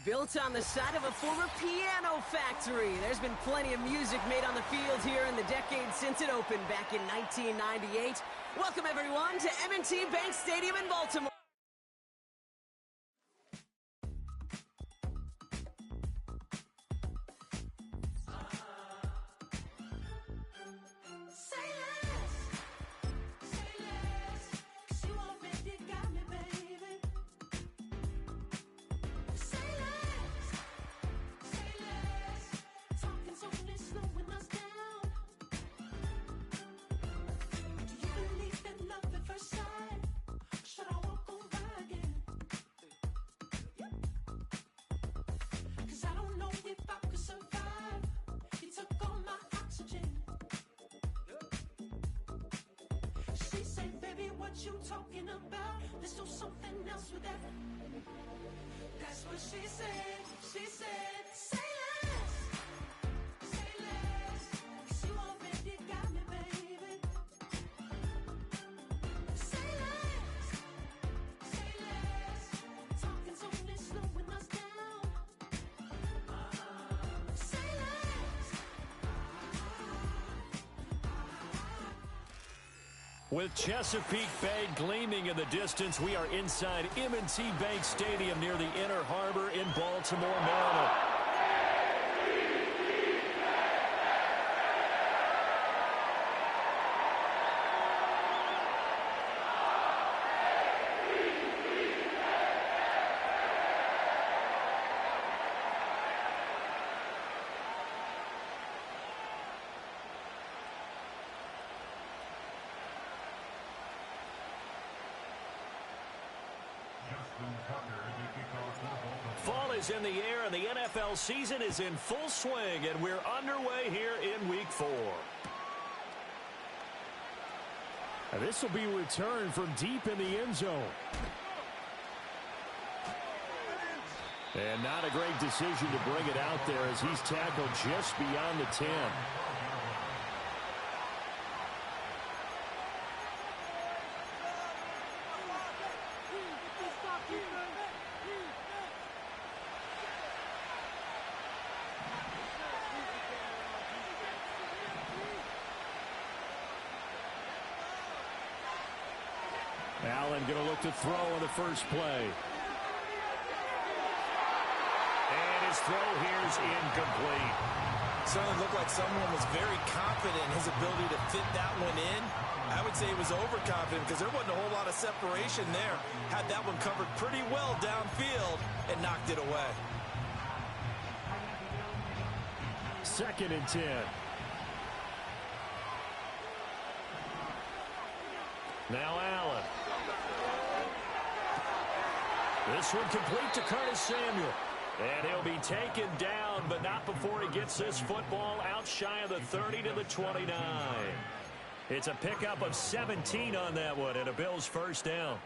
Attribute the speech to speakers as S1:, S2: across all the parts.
S1: Built on the side of a former piano factory, there's been plenty of music made on the field here in the decade since it opened back in 1998. Welcome, everyone, to M&T Bank Stadium in Baltimore.
S2: You talking about? Let's do something else with that. That's what she said. She said, say less. Say less. 'Cause you already got me, baby. Say less. Say less. Talking's only slowing us down. Say less.
S3: With Chesapeake Bay gleaming in the distance, we are inside M&T Bank Stadium near the Inner Harbor in Baltimore, Maryland. Fall is in the air, and the NFL season is in full swing, and we're underway here in Week 4.
S4: And this will be returned from deep in the end zone. And not a great decision to bring it out there as he's tackled just beyond the 10. Allen going to look to throw on the first play.
S3: And his throw here is incomplete.
S5: Certainly looked like someone was very confident in his ability to fit that one in. I would say he was overconfident because there wasn't a whole lot of separation there. Had that one covered pretty well downfield and knocked it away.
S4: 2nd and 10. Now Allen. This one complete to Curtis Samuel.
S3: And he'll be taken down, but not before he gets this football out shy of the 30 to the 29. It's a pickup of 17 on that one, and a Bills first down.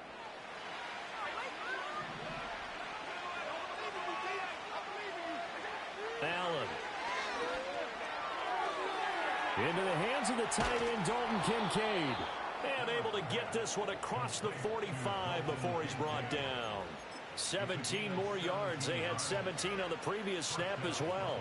S4: Allen. Into the hands of the tight end, Dalton Kincaid.
S3: And able to get this one across the 45 before he's brought down. 17 more yards. They had 17 on the previous snap as well.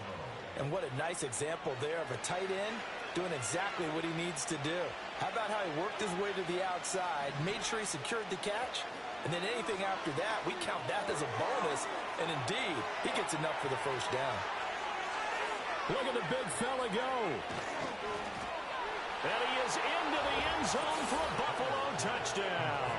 S5: And what a nice example there of a tight end doing exactly what he needs to do. How about how he worked his way to the outside, made sure he secured the catch, and then anything after that, we count that as a bonus. And indeed, he gets enough for the first down.
S4: Look at the big fella go.
S3: And he is into the end zone for a Buffalo touchdown.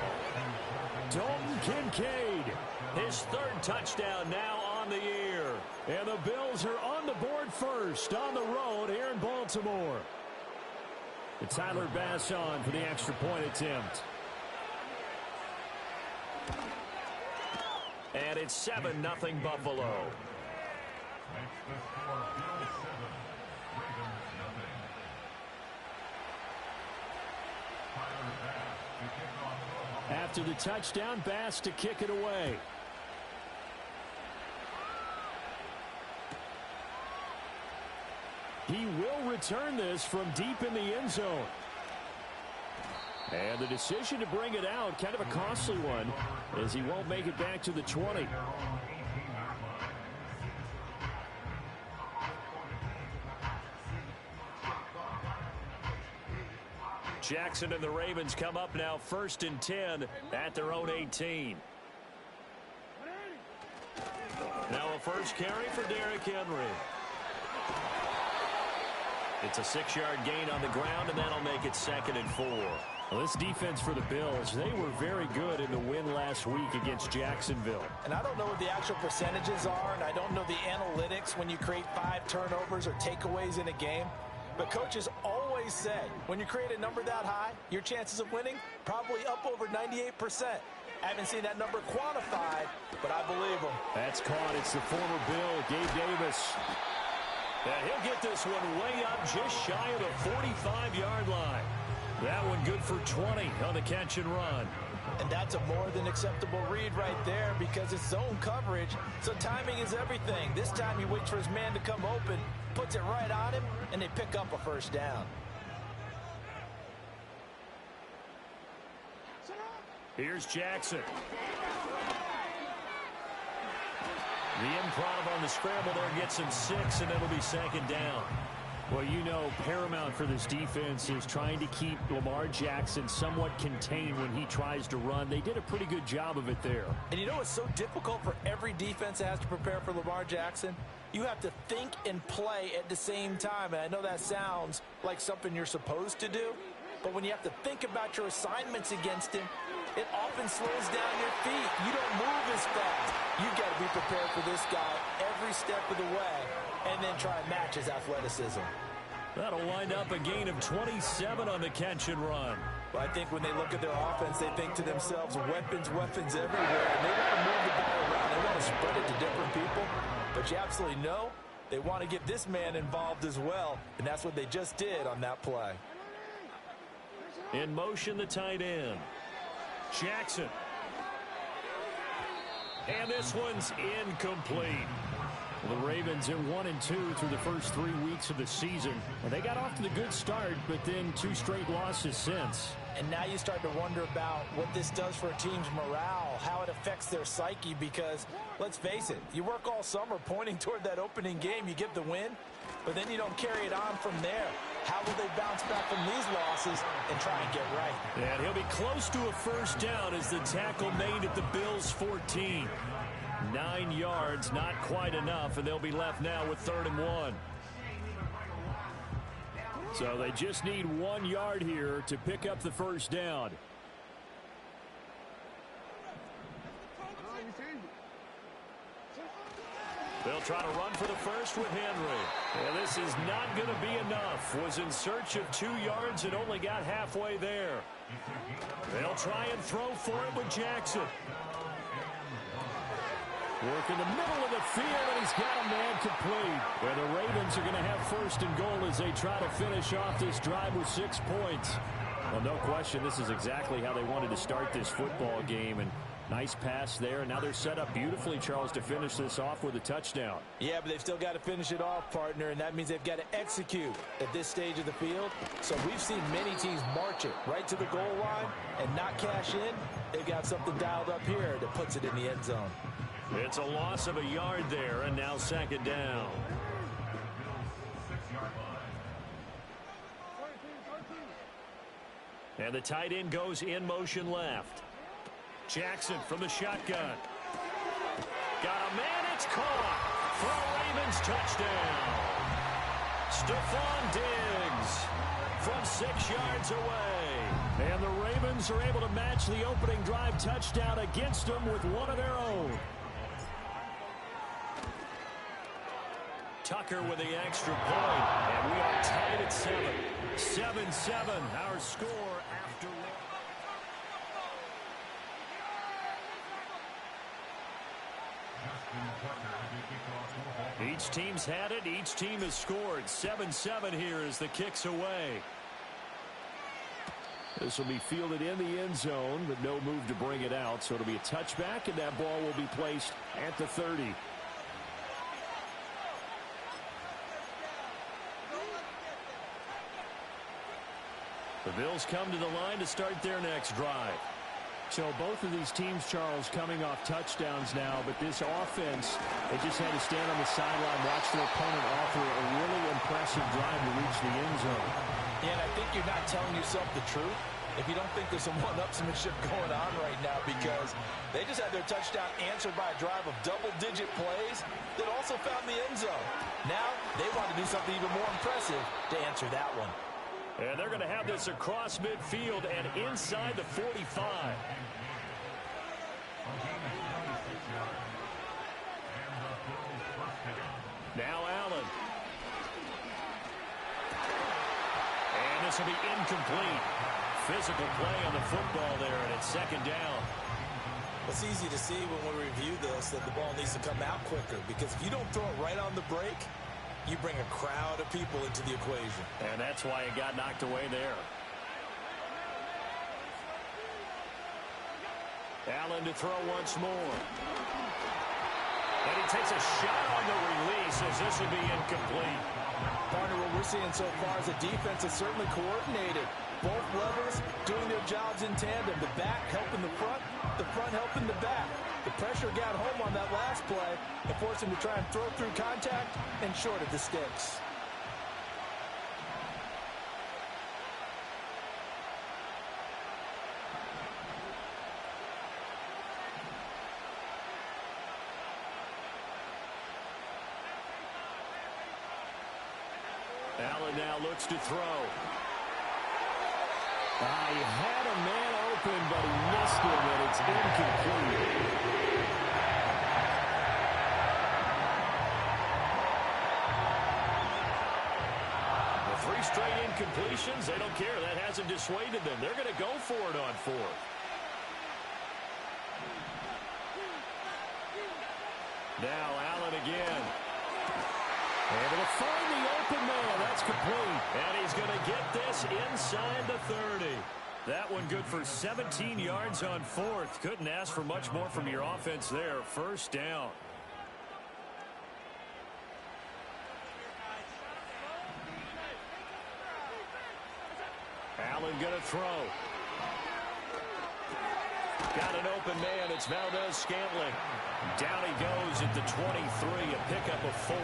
S4: Dalton Kincaid.
S3: His 3rd touchdown now on the year.
S4: And the Bills are on the board first on the road here in Baltimore. And Tyler Bass on for the extra point attempt.
S3: And it's 7-0 Buffalo.
S4: After the touchdown, Bass to kick it away. He will return this from deep in the end zone. And the decision to bring it out, kind of a costly one, as he won't make it back to the 20.
S3: Jackson and the Ravens come up now 1st and 10 at their own 18. Now a first carry for Derrick Henry. It's a 6-yard gain on the ground, and that'll make it 2nd and 4.
S4: Well, this defense for the Bills, they were very good in the win last week against Jacksonville.
S5: And I don't know what the actual percentages are, and I don't know the analytics when you create 5 turnovers or takeaways in a game. But coaches always say, when you create a number that high, your chances of winning probably up over 98%. I haven't seen that number quantified, but I believe them.
S4: That's caught. It's the former Bill, Gabe Davis.
S3: And he'll get this one way up just shy of the 45-yard line. That one good for 20 on the catch and run.
S5: And that's a more than acceptable read right there because it's zone coverage, so timing is everything. This time he waits for his man to come open, puts it right on him, and they pick up a first down.
S3: Here's Jackson. The improv on the scramble there gets him 6, and it'll be 2nd down.
S4: Well, you know, paramount for this defense is trying to keep Lamar Jackson somewhat contained when he tries to run. They did a pretty good job of it there.
S5: And you know it's so difficult for every defense that has to prepare for Lamar Jackson? You have to think and play at the same time. And I know that sounds like something you're supposed to do, but when you have to think about your assignments against him, it often slows down your feet. You don't move as fast. You've got to be prepared for this guy every step of the way and then try and match his athleticism.
S3: That'll wind up a gain of 27 on the catch and run.
S5: Well, I think when they look at their offense, they think to themselves, weapons, weapons everywhere. And they want to move the ball around. They want to spread it to different people. But you absolutely know they want to get this man involved as well. And that's what they just did on that play.
S3: In motion, the tight end. Jackson. And this one's incomplete.
S4: Well, the Ravens are 1-2 through the first 3 weeks of the season. And they got off to the good start, but then 2 straight losses since.
S5: And now you start to wonder about what this does for a team's morale, how it affects their psyche, because let's face it, you work all summer pointing toward that opening game, you get the win, but then you don't carry it on from there. How will they bounce back from these losses and try and get right?
S3: And he'll be close to a first down as the tackle made at the Bills' 14. 9 yards, not quite enough, and they'll be left now with 3rd and 1.
S4: So they just need 1 yard here to pick up the first down.
S3: They'll try to run for the first with Henry. And this is not going to be enough. Was in search of 2 yards and only got halfway there. They'll try and throw for it with Jackson.
S4: Work in the middle of the field, and he's got a man complete. Where the Ravens are going to have 1st and goal as they try to finish off this drive with 6 points. Well, no question, this is exactly how they wanted to start this football game. And nice pass there. And now they're set up beautifully, Charles, to finish this off with a touchdown.
S5: Yeah, but they've still got to finish it off, partner, and that means they've got to execute at this stage of the field. So we've seen many teams march it right to the goal line and not cash in. They've got something dialed up here that puts it in the end zone.
S3: It's a loss of a yard there, and now 2nd down. And the tight end goes in motion left. Jackson from the shotgun. Got a man, it's caught for a Ravens touchdown. Stephon Diggs from 6 yards away.
S4: And the Ravens are able to match the opening drive touchdown against them with one of their own.
S3: Tucker with the extra point, and we are tied at 7. 7-7, our score after one. Each team's had it. Each team has scored. 7-7 here as the kick's away.
S4: This will be fielded in the end zone, but no move to bring it out. So it'll be a touchback, and that ball will be placed at the 30.
S3: The Bills come to the line to start their next drive.
S4: So both of these teams, Charles, coming off touchdowns now, but this offense, they just had to stand on the sideline, watch their opponent offer a really impressive drive to reach the end zone.
S5: Yeah, and I think you're not telling yourself the truth if you don't think there's some one-upsmanship going on right now, because they just had their touchdown answered by a drive of double-digit plays that also found the end zone. Now they want to do something even more impressive to answer that one.
S3: And they're going to have this across midfield and inside the 45. Now Allen. And this will be incomplete. Physical play on the football there, and it's second down.
S5: It's easy to see when we review this that the ball needs to come out quicker, because if you don't throw it right on the break, you bring a crowd of people into the equation.
S3: And that's why it got knocked away there. Allen to throw once more. And he takes a shot on the release as this will be incomplete.
S5: Partner, what we're seeing so far is the defense is certainly coordinated. Both levels doing their jobs in tandem. The back helping the front helping the back. The pressure got home on that last play and forced him to try and throw through contact and short of the sticks.
S3: Allen now looks to throw.
S4: He had a man open, but he missed him, and it's incomplete.
S3: The 3 straight incompletions, they don't care. That hasn't dissuaded them. They're going to go for it on 4th. Now Allen again. Able to find the open man. That's complete. And he's going to get this inside the 30. That one good for 17 yards on 4th. Couldn't ask for much more from your offense there. First down. Allen going to throw. Got an open man. It's Valdez-Scantling. Down he goes at the 23. A pickup of 4.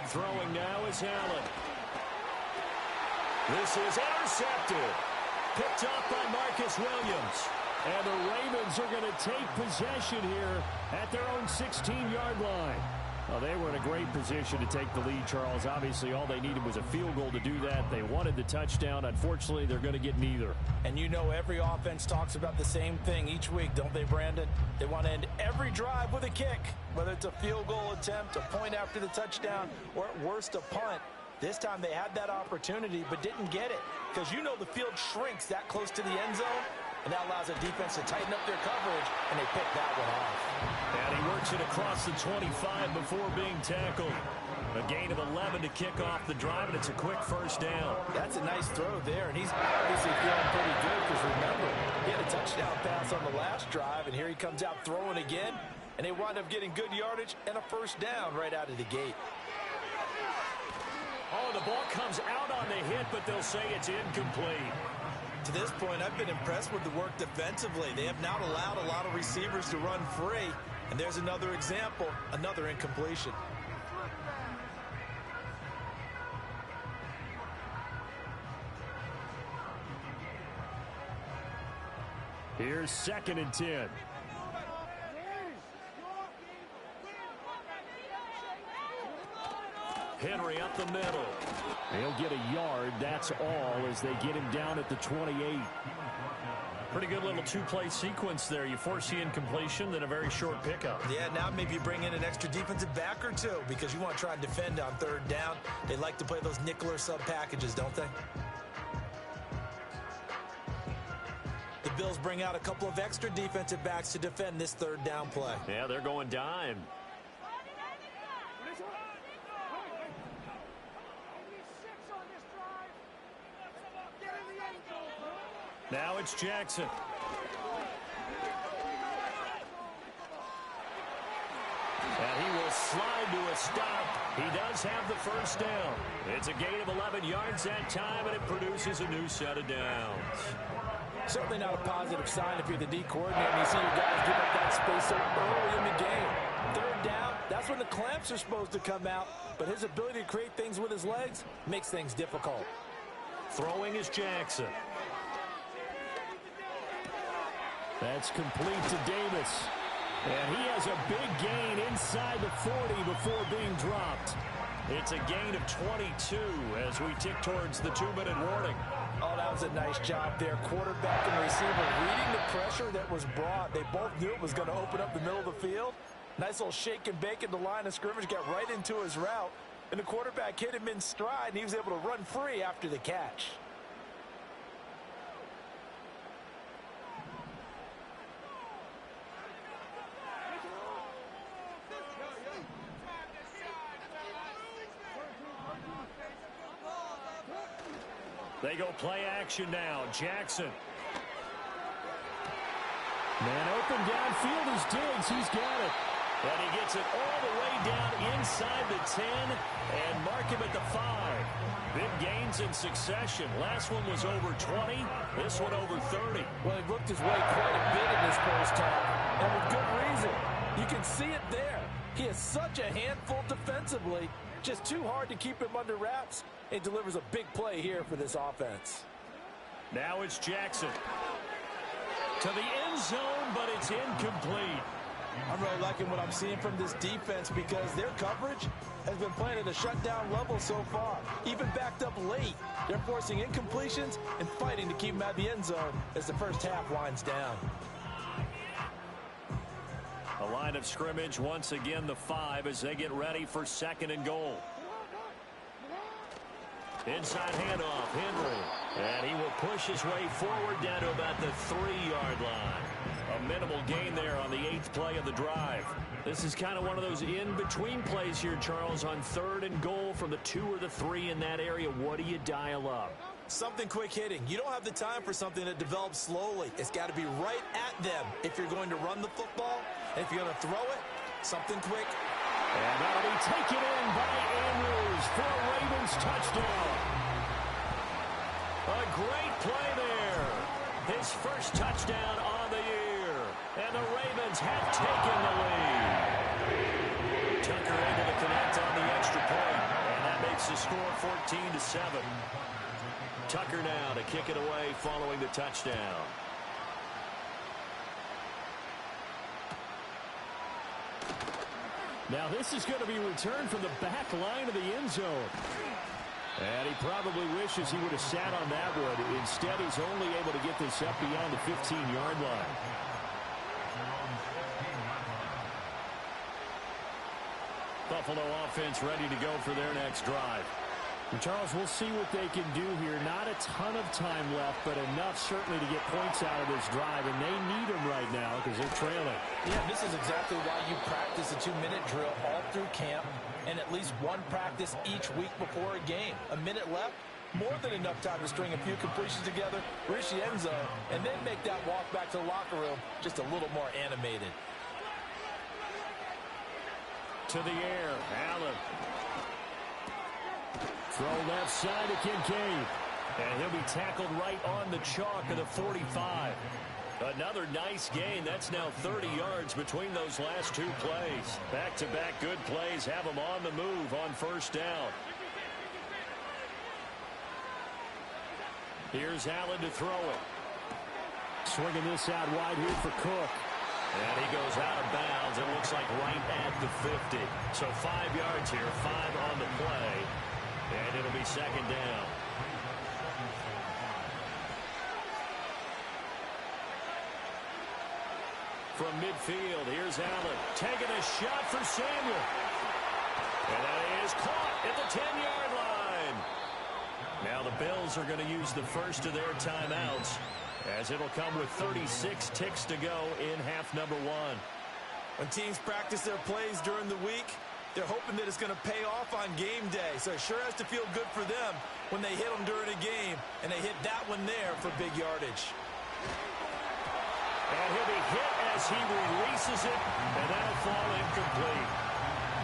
S3: Throwing now is Allen. This is intercepted. Picked up by Marcus Williams.
S4: And the Ravens are going to take possession here at their own 16-yard line. Well, they were in a great position to take the lead, Charles. Obviously, all they needed was a field goal to do that. They wanted the touchdown. Unfortunately, they're going to get neither.
S5: And you know every offense talks about the same thing each week, don't they, Brandon? They want to end every drive with a kick, whether it's a field goal attempt, a point after the touchdown, or at worst, a punt. This time they had that opportunity but didn't get it, because you know the field shrinks that close to the end zone, and that allows the defense to tighten up their coverage, and they pick that one off.
S3: And he works it across the 25 before being tackled. A gain of 11 to kick off the drive, and it's a quick first down.
S5: That's a nice throw there, and he's obviously feeling pretty good, because remember, he had a touchdown pass on the last drive, and here he comes out throwing again, and they wind up getting good yardage and a first down right out of the gate.
S3: Oh, the ball comes out on the hit, but they'll say it's incomplete.
S5: To this point, I've been impressed with the work defensively. They have not allowed a lot of receivers to run free. And there's another example, another incompletion.
S4: Here's 2nd and 10.
S3: Henry up the middle.
S4: They'll get a yard, that's all, as they get him down at the 28.
S3: Pretty good little 2-play sequence there. You force the incompletion, then a very short pickup.
S5: Yeah, now maybe you bring in an extra defensive back or two, because you want to try and defend on 3rd down. They like to play those nickel or sub packages, don't they? The Bills bring out a couple of extra defensive backs to defend this 3rd down play.
S3: Yeah, they're going dime. Now it's Jackson. And he will slide to a stop. He does have the first down. It's a gain of 11 yards that time, and it produces a new set of downs.
S5: Certainly not a positive sign if you're the D coordinator and you see your guys give up that space so early in the game. Third down, that's when the clamps are supposed to come out, but his ability to create things with his legs makes things difficult.
S3: Throwing is Jackson.
S4: That's complete to Davis. And he has a big gain inside the 40 before being dropped.
S3: It's a gain of 22 as we tick towards the 2-minute warning.
S5: Oh, that was a nice job there. Quarterback and receiver reading the pressure that was brought. They both knew it was going to open up the middle of the field. Nice little shake and bake at the line of scrimmage, got right into his route. And the quarterback hit him in stride, and he was able to run free after the catch.
S3: They go play action now. Jackson.
S4: Man open downfield is Diggs. He's got it.
S3: And he gets it all the way down inside the 10 and mark him at the 5. Big gains in succession. Last one was over 20. This one over 30.
S5: Well, he looked his way quite a bit in his first half, and with good reason. You can see it there. He is such a handful defensively. Just too hard to keep him under wraps. It delivers a big play here for this offense.
S3: Now it's Jackson. To the end zone, but it's incomplete.
S5: I'm really liking what I'm seeing from this defense because their coverage has been playing at a shutdown level so far. Even backed up late, they're forcing incompletions and fighting to keep them at the end zone as the first half winds down.
S3: A line of scrimmage, once again the 5 as they get ready for 2nd and goal. Inside handoff, Henry. And he will push his way forward down to about the 3-yard line. A minimal gain there on the 8th play of the drive. This is kind of one of those in-between plays here, Charles, on 3rd and goal from the 2 or the 3 in that area. What do you dial up?
S5: Something quick hitting. You don't have the time for something that develops slowly. It's got to be right at them if you're going to run the football. And if you're going to throw it, something quick.
S4: And that'll be taken in by Andrews for a Ravens touchdown.
S3: A great play there. His first touchdown on the year. And the Ravens have taken the lead. Tucker able to connect on the extra point. And that makes the score 14-7. Tucker now to kick it away following the touchdown.
S4: Now this is going to be returned from the back line of the end zone. And he probably wishes he would have sat on that one. Instead, he's only able to get this up beyond the 15-yard line.
S3: Buffalo offense ready to go for their next drive.
S4: And Charles, we'll see what they can do here. Not a ton of time left, but enough certainly to get points out of this drive. And they need them right now because they're trailing.
S5: Yeah, this is exactly why you practice a 2-minute drill all through camp and at least one practice each week before a game. A minute left, more than enough time to string a few completions together, reach the end zone, and then make that walk back to the locker room just a little more animated.
S3: To the air, Allen.
S4: Throw left side to Kincaid.
S3: And he'll be tackled right on the chalk of the 45. Another nice gain. That's now 30 yards between those last 2 plays. Back-to-back good plays have them on the move on first down. Here's Allen to throw it.
S4: Swinging this out wide here for Cook.
S3: And he goes out of bounds. It looks like right at the 50. So 5 yards here, 5 on the play. And it'll be 2nd down. From midfield, here's Allen. Taking a shot for Samuel. And that is caught at the 10-yard line. Now the Bills are going to use the first of their timeouts, as it'll come with 36 ticks to go in half number 1.
S5: When teams practice their plays during the week, they're hoping that it's going to pay off on game day. So it sure has to feel good for them when they hit them during a game, and they hit that one there for big yardage.
S3: And he'll be hit as he releases it, and that'll fall incomplete.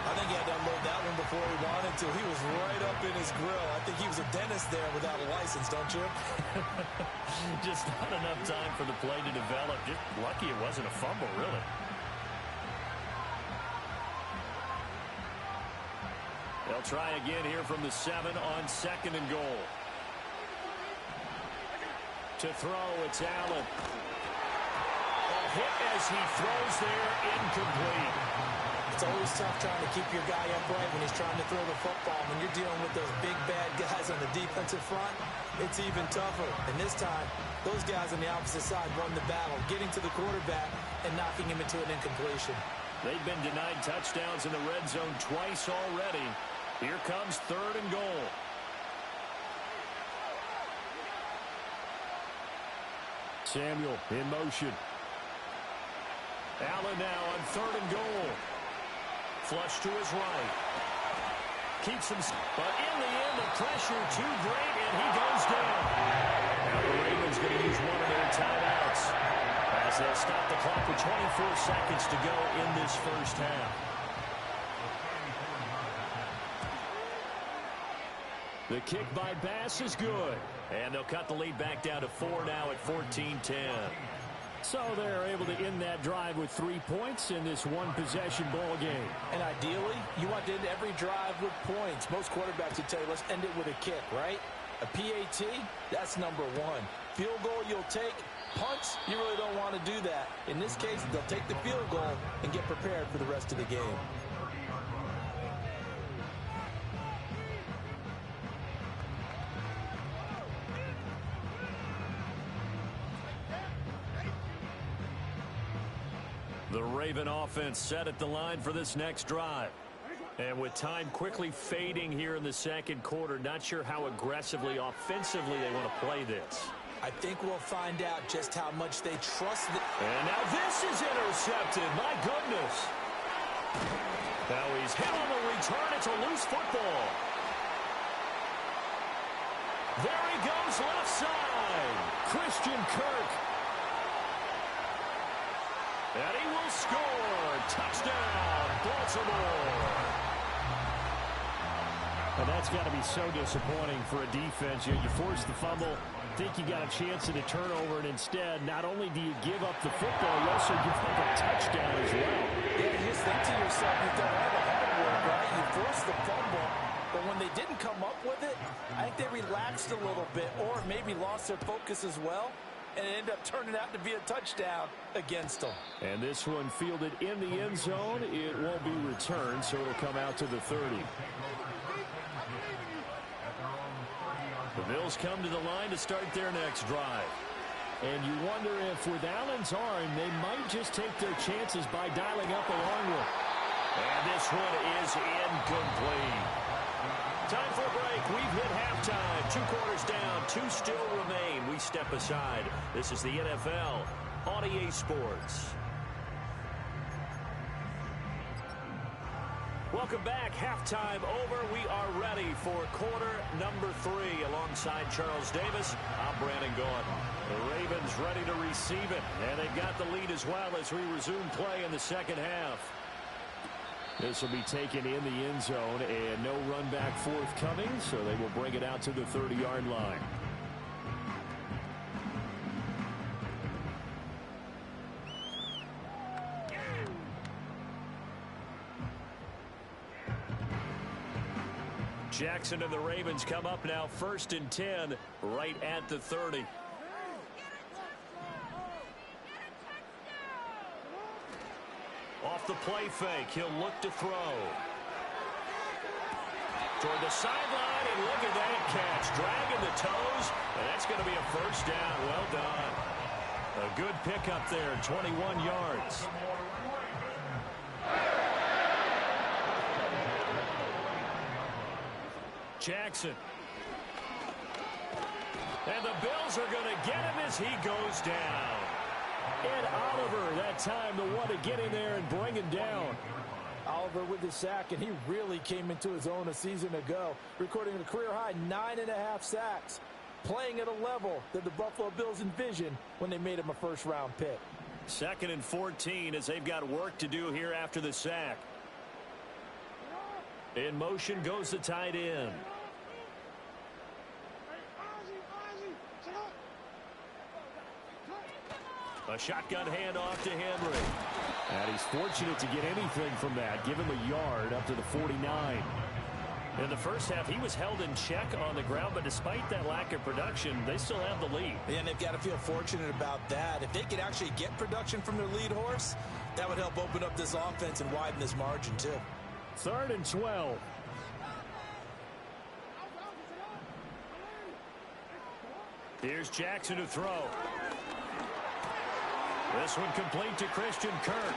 S5: A I think he had to unload that one before he wanted to. He was right up in his grill. I think he was a dentist there without a license, don't you?
S3: Just not enough time for the play to develop. Just lucky it wasn't a fumble, really. They'll try again here from the 7 on 2nd and goal. To throw, it's Allen. A hit as he throws there, incomplete.
S5: It's always tough trying to keep your guy upright when he's trying to throw the football. When you're dealing with those big, bad guys on the defensive front, it's even tougher. And this time, those guys on the opposite side won the battle, getting to the quarterback and knocking him into an incompletion.
S3: They've been denied touchdowns in the red zone twice already. Here comes 3rd and goal.
S4: Samuel in motion.
S3: Allen now on 3rd and goal. Flush to his right. Keeps him, but in the end, the pressure too great, and he goes down. Now the Ravens going to use one of their timeouts as they'll stop the clock with 24 seconds to go in this first half.
S4: The kick by Bass is good.
S3: And they'll cut the lead back down to 4 now at 14-10.
S4: So they're able to end that drive with 3 points in this one-possession ball game.
S5: And ideally, you want to end every drive with points. Most quarterbacks would tell you, let's end it with a kick, right? A PAT, that's number 1. Field goal you'll take. Punts, you really don't want to do that. In this case, they'll take the field goal and get prepared for the rest of the game.
S3: The Raven offense set at the line for this next drive. And with time quickly fading here in the second quarter, not sure how aggressively, offensively they want to play this.
S5: I think we'll find out just how much they trust the...
S3: And now this is intercepted. My goodness. Now he's hit on the return. It's a loose football. There he goes left side.
S4: Christian Kirk.
S3: And he will score. Touchdown, Baltimore.
S4: And that's got to be so disappointing for a defense. You force the fumble, think you got a chance at a turnover, and instead, not only do you give up the football, you also give up a touchdown as well.
S5: Yeah, you just think to yourself, you've done all the hard work, right? You forced the fumble, but when they didn't come up with it, I think they relaxed a little bit, or maybe lost their focus as well, and it ended up turning out to be a touchdown against them.
S4: And this one fielded in the end zone. It won't be returned, so it'll come out to the 30.
S3: The Bills come to the line to start their next drive.
S4: And you wonder if with Allen's arm, they might just take their chances by dialing up a long one.
S3: And this one is incomplete. Time for a break. We've hit halftime. 2 quarters down. 2 still remain. We step aside. This is the NFL on EA Sports. Welcome back. Halftime over. We are ready for quarter number 3. Alongside Charles Davis, I'm Brandon Gaudin. The Ravens ready to receive it. And they've got the lead as well as we resume play in the second half.
S4: This will be taken in the end zone and no run back forthcoming, so they will bring it out to the 30-yard line.
S3: Jackson and the Ravens come up now 1st and 10 right at the 30. Off the play fake, he'll look to throw. Toward the sideline, and look at that catch. Dragging the toes, and that's going to be a first down. Well done. A good pickup there, 21 yards. Jackson. And the Bills are going to get him as he goes down.
S4: And Oliver, that time the one to get in there and bring him down.
S5: Oliver with the sack, and he really came into his own a season ago, recording a career-high 9.5 sacks, playing at a level that the Buffalo Bills envisioned when they made him a first-round pick.
S3: 2nd and 14 as they've got work to do here after the sack. In motion goes the tight end. A shotgun handoff to Henry.
S4: And he's fortunate to get anything from that. Give him a yard up to the 49.
S3: In the first half, he was held in check on the ground, but despite that lack of production, they still have the lead.
S5: And they've got to feel fortunate about that. If they could actually get production from their lead horse, that would help open up this offense and widen this margin, too.
S4: 3rd and 12.
S3: Here's Jackson to throw. This one complete to Christian Kirk.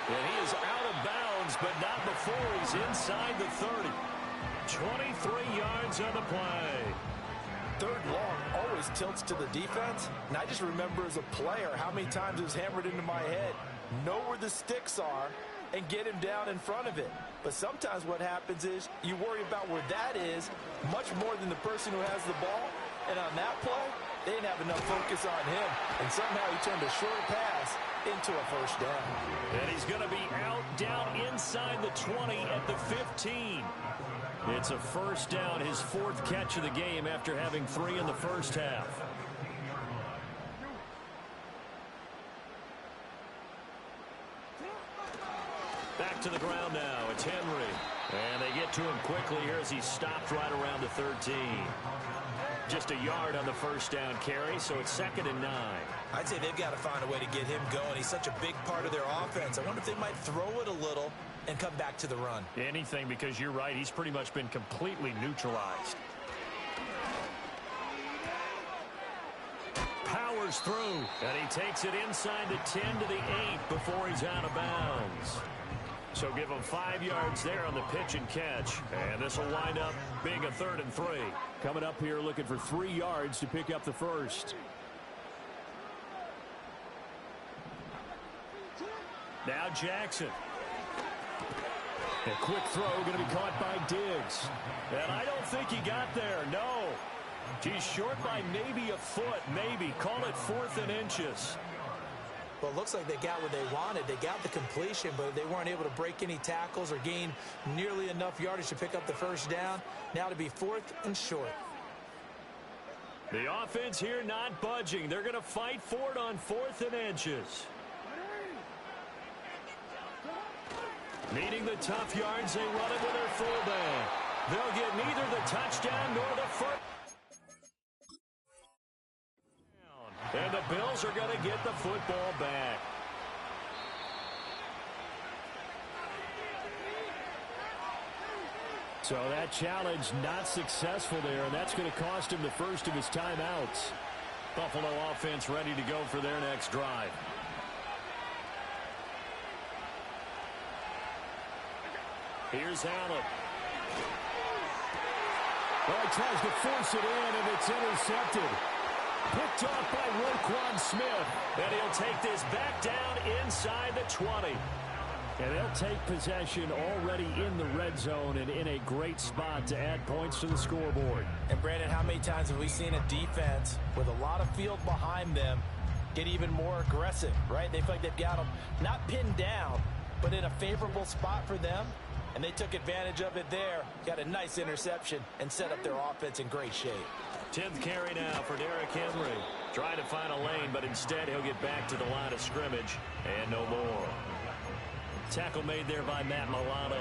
S3: And he is out of bounds, but not before he's inside the 30. 23 yards on the play.
S5: 3rd long always tilts to the defense. And I just remember as a player how many times it was hammered into my head. Know where the sticks are and get him down in front of it. But sometimes what happens is you worry about where that is much more than the person who has the ball. And on that play, they didn't have enough focus on him. And somehow he turned a short pass into a first down.
S3: And he's going to be out down inside the 20 at the 15. It's a first down, his 4th catch of the game after having 3 in the first half. Back to the ground now. It's Henry. And they get to him quickly here as he stopped right around the 13. Just a yard on the first down carry, so it's 2nd and 9.
S5: I'd say they've got to find a way to get him going. He's such a big part of their offense. I wonder if they might throw it a little and come back to the run.
S3: Anything, because you're right. He's pretty much been completely neutralized. Powers through, and he takes it inside the 10 to the 8 before he's out of bounds. So give him 5 yards there on the pitch and catch. And this will wind up being a 3rd and 3.
S4: Coming up here looking for 3 yards to pick up the first.
S3: Now Jackson.
S4: A quick throw going to be caught by Diggs.
S3: And I don't think he got there, no. He's short by maybe a foot, maybe. Call it 4th and inches.
S5: Well, it looks like they got what they wanted. They got the completion, but they weren't able to break any tackles or gain nearly enough yardage to pick up the first down. Now to be 4th and short.
S3: The offense here not budging. They're going to fight for it on 4th and inches. Needing the tough yards, they run it with their fullback. They'll get neither the touchdown nor the first. And the Bills are going to get the football back.
S4: So that challenge not successful there, and that's going to cost him the first of his timeouts.
S3: Buffalo offense ready to go for their next drive. Here's Allen.
S4: Well, he tries to force it in, and it's intercepted. Picked off by Roquan Smith.
S3: And he'll take this back down inside the 20.
S4: And they'll take possession already in the red zone and in a great spot to add points to the scoreboard.
S5: And, Brandon, how many times have we seen a defense with a lot of field behind them get even more aggressive, right? They feel like they've got them not pinned down, but in a favorable spot for them. And they took advantage of it there. Got a nice interception and set up their offense in great shape.
S3: 10th carry now for Derrick Henry. Trying to find a lane, but instead he'll get back to the line of scrimmage and no more. Tackle made there by Matt Milano.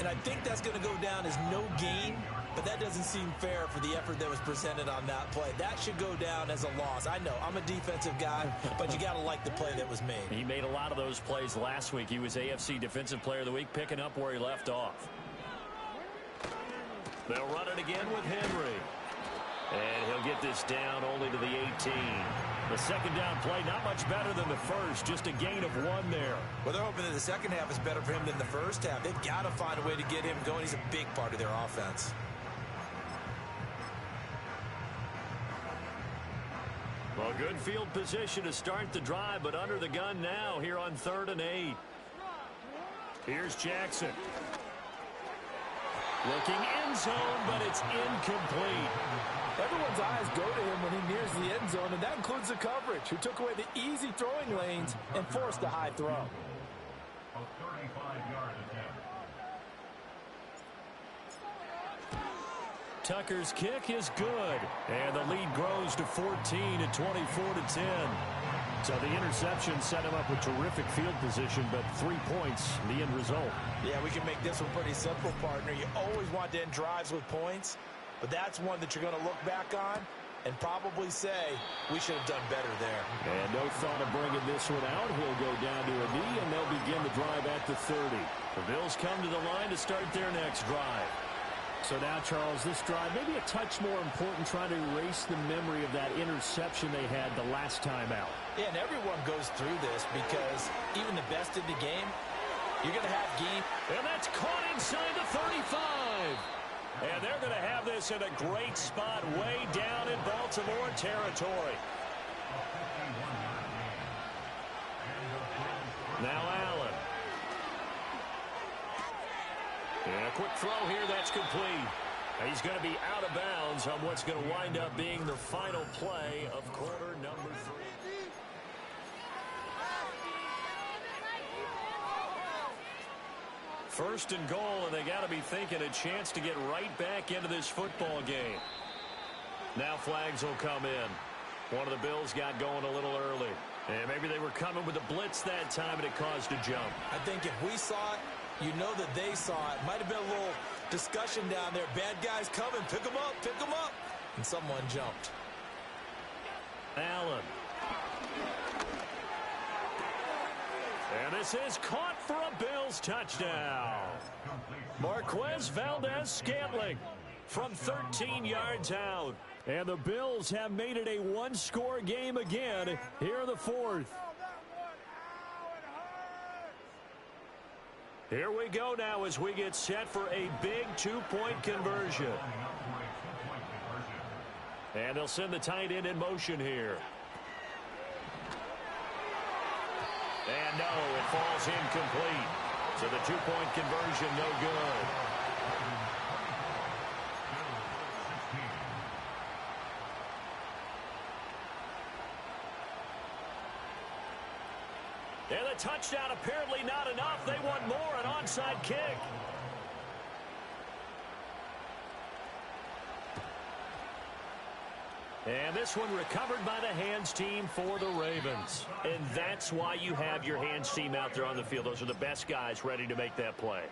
S5: And I think that's going to go down as no gain, but that doesn't seem fair for the effort that was presented on that play. That should go down as a loss. I know, I'm a defensive guy, but you got to like the play that was made.
S3: He made a lot of those plays last week. He was AFC Defensive Player of the Week, picking up where he left off. They'll run it again with Henry. And he'll get this down only to the 18. The second down play, not much better than the first, just a gain of 1 there.
S5: Well, they're hoping that the second half is better for him than the first half. They've got to find a way to get him going. He's a big part of their offense.
S3: Well, good field position to start the drive, but under the gun now here on 3rd and 8. Here's Jackson. Looking end zone, but it's incomplete.
S5: Everyone's eyes go to him when he nears the end zone, and that includes the coverage, who took away the easy throwing lanes and forced a high throw.
S3: Tucker's kick is good. And the lead grows to 14 at 24-10. So the interception set him up with terrific field position, but 3 points, the end result.
S5: Yeah, we can make this one pretty simple, partner. You always want to end drives with points, but that's one that you're going to look back on and probably say, we should have done better there.
S4: And no thought of bringing this one out. He'll go down to a knee, and they'll begin the drive at the 30.
S3: The Bills come to the line to start their next drive.
S4: So now, Charles, this drive maybe a touch more important, trying to erase the memory of that interception they had the last time out.
S5: Yeah, and everyone goes through this because even the best in the game, you're going to have game.
S3: And that's caught inside the 35. And they're going to have this in a great spot way down in Baltimore territory. Now Allen. And a quick throw here that's complete. He's going to be out of bounds on what's going to wind up being the final play of quarter number 3. First and goal, and they got to be thinking a chance to get right back into this football game. Now flags will come in. One of the Bills got going a little early. And maybe they were coming with a blitz that time, and it caused a jump.
S5: I think if we saw it, you know that they saw it. Might have been a little discussion down there. Bad guys coming. Pick them up. Pick them up. And someone jumped.
S3: Allen. And this is caught for a Bills touchdown. Marquez Valdez-Scantling from 13 yards out.
S4: And the Bills have made it a one-score game again here in the fourth.
S3: Here we go now as we get set for a big two-point conversion. And they'll send the tight end in motion here. And no, it falls incomplete. So the two-point conversion no good. And the touchdown apparently not enough. They want more, an onside kick. And this one recovered by the hands team for the Ravens. And that's why you have your hands team out there on the field. Those are the best guys ready to make that play.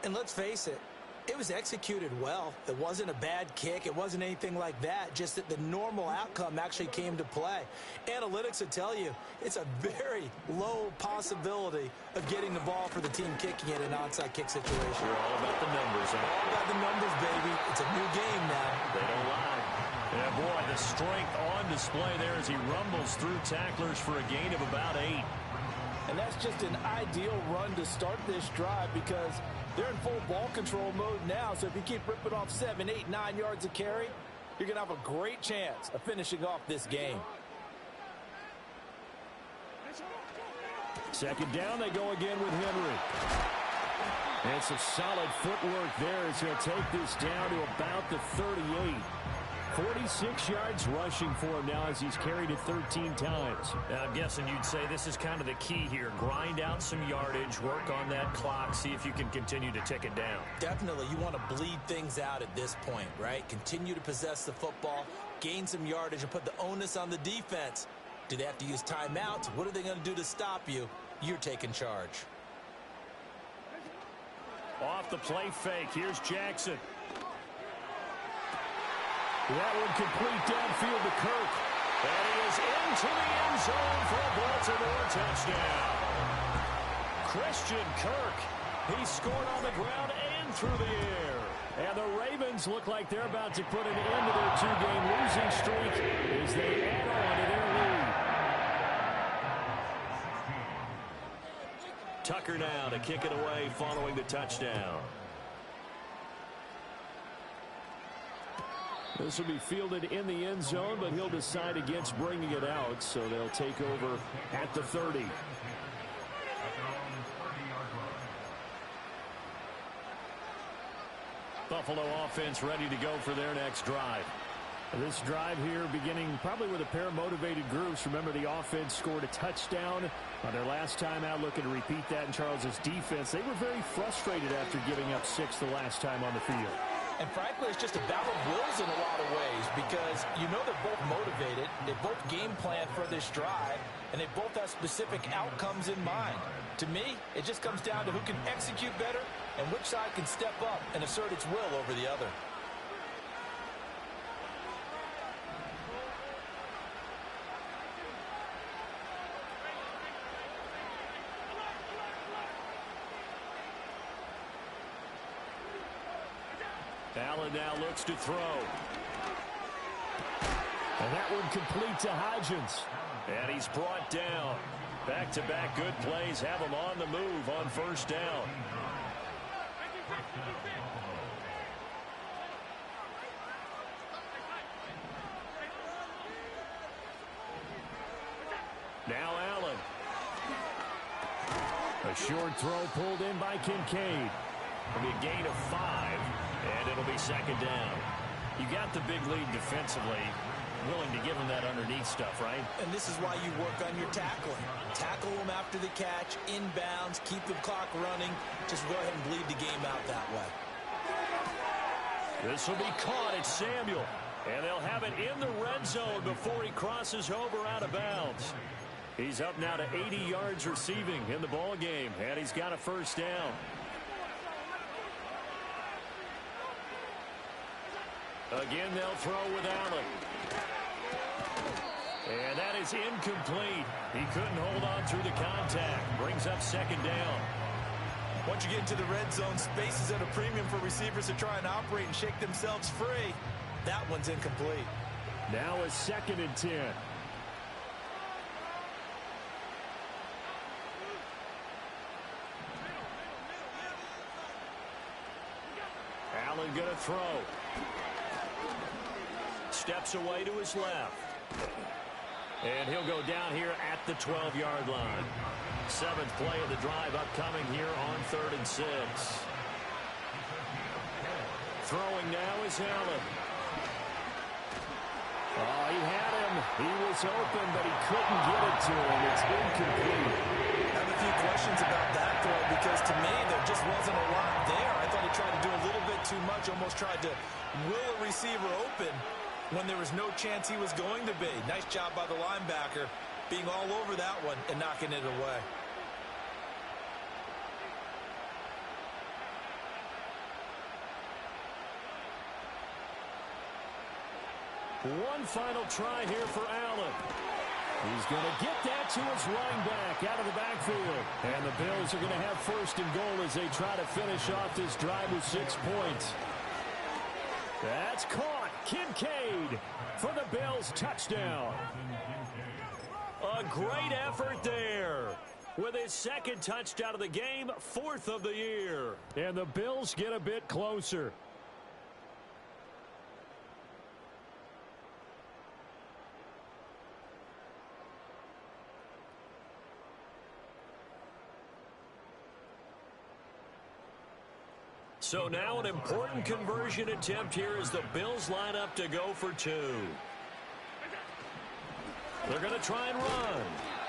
S5: And let's face it, it was executed well. It wasn't a bad kick. It wasn't anything like that. Just that the normal outcome actually came to play. Analytics will tell you it's a very low possibility of getting the ball for the team kicking it in an onside kick situation.
S3: We're all about the numbers, huh?
S5: All about the numbers, baby. It's a new game now.
S3: They don't lie. Yeah, boy, the strength on display there as he rumbles through tacklers for a gain of about 8.
S5: And that's just an ideal run to start this drive because they're in full ball control mode now. So if you keep ripping off 7, 8, 9 yards of carry, you're going to have a great chance of finishing off this game.
S4: Second down, they go again with Henry. And some solid footwork there as he'll take this down to about the 38. 46 yards rushing for him now as he's carried it 13 times.
S3: I'm guessing you'd say this is kind of the key here. Grind out some yardage, work on that clock, see if you can continue to tick it down.
S5: Definitely, you want to bleed things out at this point, right? Continue to possess the football, gain some yardage, and put the onus on the defense. Do they have to use timeouts? What are they going to do to stop you? You're taking charge.
S3: Off the play fake, here's Jackson.
S4: That one complete downfield to Kirk.
S3: And he is into the end zone for a Baltimore touchdown. Christian Kirk, he scored on the ground and through the air.
S4: And the Ravens look like they're about to put an end to their two-game losing streak as they add on to their lead.
S3: Tucker now to kick it away following the touchdown.
S4: This will be fielded in the end zone, but he'll decide against bringing it out, so they'll take over at the 30.
S3: Buffalo offense ready to go for their next drive.
S4: This drive here beginning probably with a pair of motivated groups. Remember, the offense scored a touchdown on their last time out, looking to repeat that in Charles's defense. They were very frustrated after giving up 6 the last time on the field.
S5: And frankly, it's just a battle of wills in a lot of ways because you know they're both motivated, they both game plan for this drive, and they both have specific outcomes in mind. To me, it just comes down to who can execute better and which side can step up and assert its will over the other.
S3: Allen now looks to throw.
S4: And that one complete to Hodgins.
S3: And he's brought down. Back-to-back good plays have him on the move on first down. Now Allen.
S4: A short throw pulled in by Kincaid.
S3: It'll be a gain of 5, and it'll be second down. You got the big lead defensively, willing to give them that underneath stuff, right?
S5: And this is why you work on your tackling. Tackle them after the catch, inbounds, keep the clock running. Just go ahead and bleed the game out that way.
S3: This will be caught. It's Samuel. And they'll have it in the red zone before he crosses over out of bounds. He's up now to 80 yards receiving in the ball game, and he's got a first down. Again, they'll throw with Allen. And that is incomplete. He couldn't hold on through the contact. Brings up second down.
S5: Once you get into the red zone, space is at a premium for receivers to try and operate and shake themselves free. That one's incomplete.
S4: Now a 2nd and 10.
S3: Allen gonna throw. Steps away to his left. And he'll go down here at the 12-yard line. 7th play of the drive upcoming here on 3rd and 6. Throwing now is Allen.
S4: Oh, he had him. He was open, but he couldn't get it to him. It's incomplete.
S5: I have a few questions about that throw because to me there just wasn't a lot there. I thought he tried to do a little bit too much, almost tried to will a receiver open when there was no chance he was going to be. Nice job by the linebacker being all over that one and knocking it away.
S3: One final try here for Allen.
S4: He's going to get that to his running back out of the backfield. And the Bills are going to have 1st and goal as they try to finish off this drive with 6 points. That's caught. Kincaid for the Bills touchdown.
S3: A great effort there. With his 2nd touchdown of the game, 4th of the year.
S4: And the Bills get a bit closer.
S3: So now an important conversion attempt here as the Bills line up to go for 2. They're going to try and run.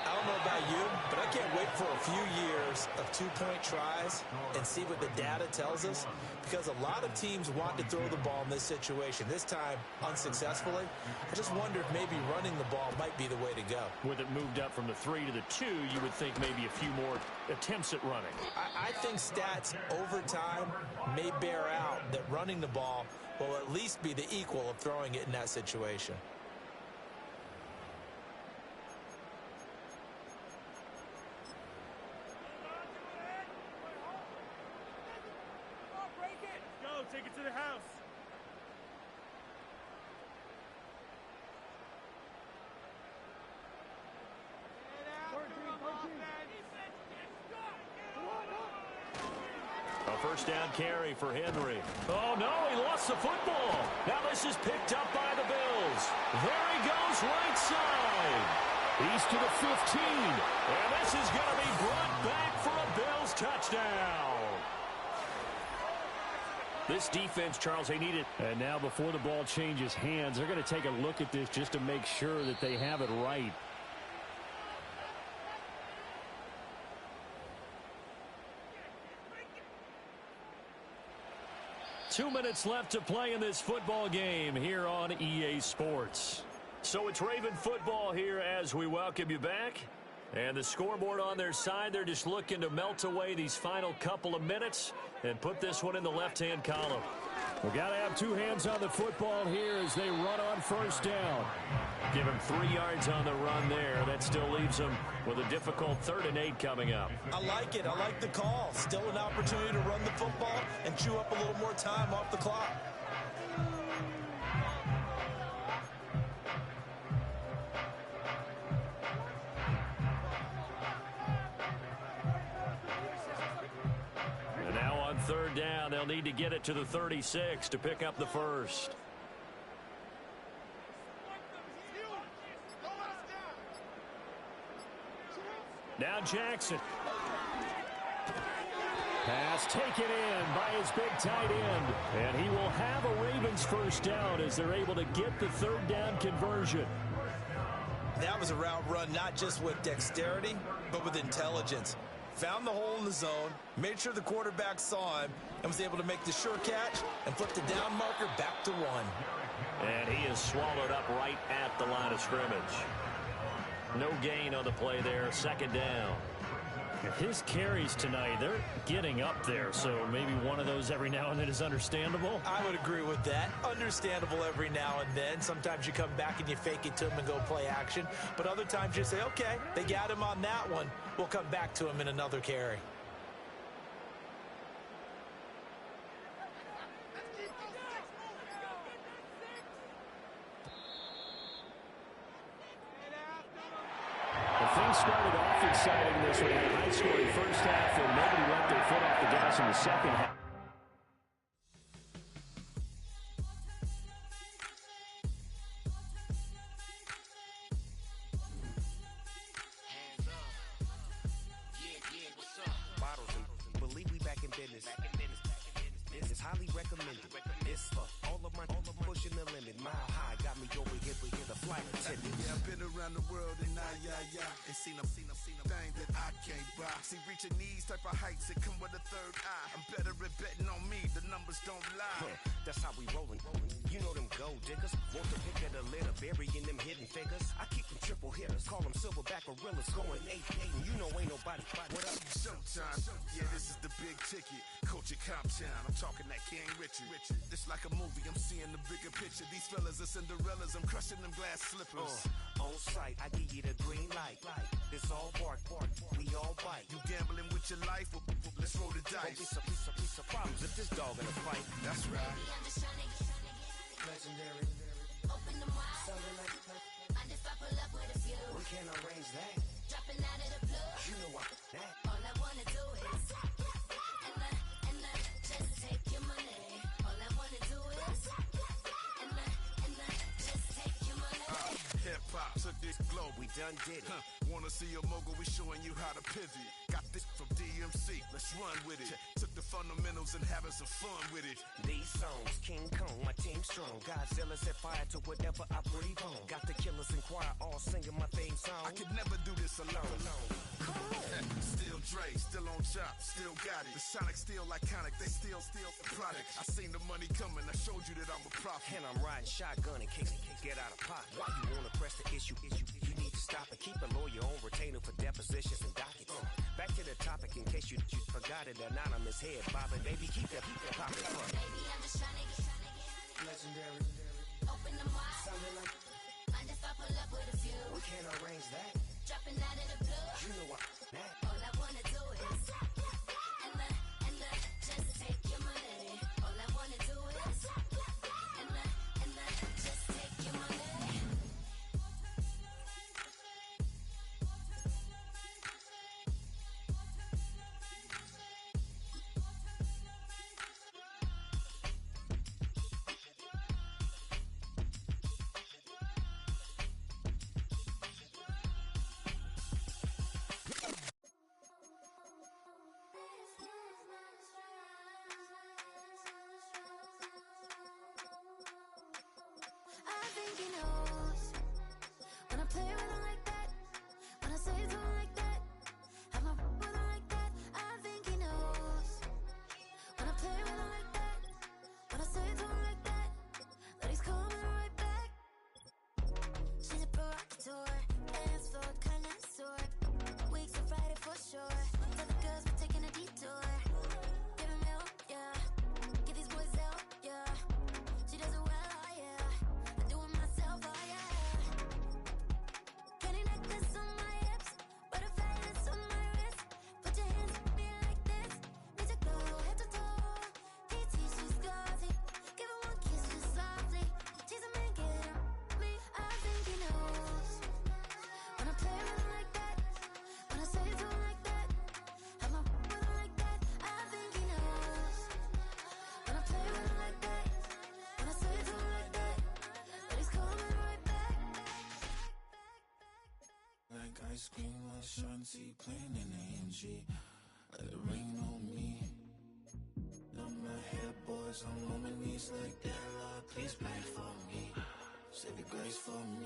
S5: I don't know about you, but I can't wait for a few years of 2-point tries and see what the data tells us, because a lot of teams want to throw the ball in this situation. This time, unsuccessfully. I just wonder if maybe running the ball might be the way to go.
S3: With it moved up from the 3 to the 2, you would think maybe a few more attempts at running.
S5: I think stats over time may bear out that running the ball will at least be the equal of throwing it in that situation.
S6: Take it to the house.
S3: A first down carry for Henry. Oh, no, he lost the football. Now this is picked up by the Bills. There he goes right side.
S4: He's to the 15.
S3: And this is going to be brought back for a Bills touchdown. This defense, Charles, they need it.
S4: And now before the ball changes hands, they're going to take a look at this just to make sure that they have it right. 2 minutes left to play in this football game here on EA Sports.
S3: So it's Raven football here as we welcome you back. And the scoreboard on their side, they're just looking to melt away these final couple of minutes and put this one in the left-hand column.
S4: We've got to have 2 hands on the football here as they run on first down.
S3: Give him 3 yards on the run there. That still leaves them with a difficult 3rd and 8 coming up.
S5: I like it. I like the call. Still an opportunity to run the football and chew up a little more time off the clock.
S3: And now on 3rd down, they'll need to get it to the 36 to pick up the first. Now Jackson.
S4: Pass taken in by his big tight end. And he will have a Ravens first down as they're able to get the 3rd down conversion.
S5: That was a route run not just with dexterity, but with intelligence. Found the hole in the zone, made sure the quarterback saw him, and was able to make the sure catch and flip the down marker back to 1.
S3: And he is swallowed up right at the line of scrimmage. No gain on the play there, 2nd down.
S4: His carries tonight, they're getting up there, so maybe one of those every now and then is understandable.
S5: I would agree with that. Understandable every now and then. Sometimes you come back and you fake it to him and go play action. But other times you say, okay, they got him on that one. We'll come back to him in another carry.
S4: Things started off exciting this one. A high-scoring first half, and nobody let their foot off the gas in the second half.
S7: Believe we back in business. This is highly recommended. It's for all of my pushing the limit. Mile high got me over here, but here the flight attendant.
S8: Yeah, I've been around the world and and seen them things that I can't buy. See, reaching these type of heights, it come with a 3rd eye. I'm better at betting on me, the numbers don't lie.
S7: That's how we rollin'. You know them gold diggers. Want to pick at a litter, burying them hidden figures. I keep them triple hitters, call them silverback gorillas, going 8-8, and you know ain't nobody. What up?
S8: Showtime, yeah, this is the big ticket. Coach at Comptown, I'm talking that King Richard. It's like a movie, I'm seeing the bigger picture. These fellas are Cinderellas, I'm crushing them glass slippers.
S7: On sight, I give you the green light. It's all bark, we all bite.
S8: You gambling with your life? Well, let's roll the dice.
S7: Piece of problems if this dog in a fight.
S8: That's right.
S7: Legendary. Open them wide. Sounding like I just pull up with a few. We can't arrange that. Dropping out of the blue. You know what that. All I wanna do is and just take your money. All I wanna do is and just take your money.
S8: Hip-hop took this globe.
S7: We done did it.
S8: Wanna see a mogul? We showing you how to pivot. Got this from DMC. Let's run with it. Took the fundamentals and having some fun with it.
S7: These songs, King Kong, my team strong. Godzilla set fire to whatever I breathe on. Got the killers in choir all singing my theme song.
S8: I could never do this alone. Still Dre, still on chop, still got it. The Sonic still iconic, they still the product. I seen the money coming, I showed you that I'm a prophet.
S7: And I'm riding shotgun in case get out of pocket. Why you wanna press the issue? You need to stop and keep a lawyer on retainer for depositions and dockets. Back to the topic in case you forgot it. Anonymous head bobbing, baby, keep that pocket front. Baby, I'm just trying to get legendary. Open them wide. Sounding like mind if I pull up with a few. We can't arrange that. Dropping out of the blue. You know what that. All I wanna do is and just take your money. All I wanna do is and just take your money.
S9: screen like Shanti playing in AMG. Let it rain on me. On my head, boys, I'm on my knees like that. Lord, please pray for me. Save your grace for me.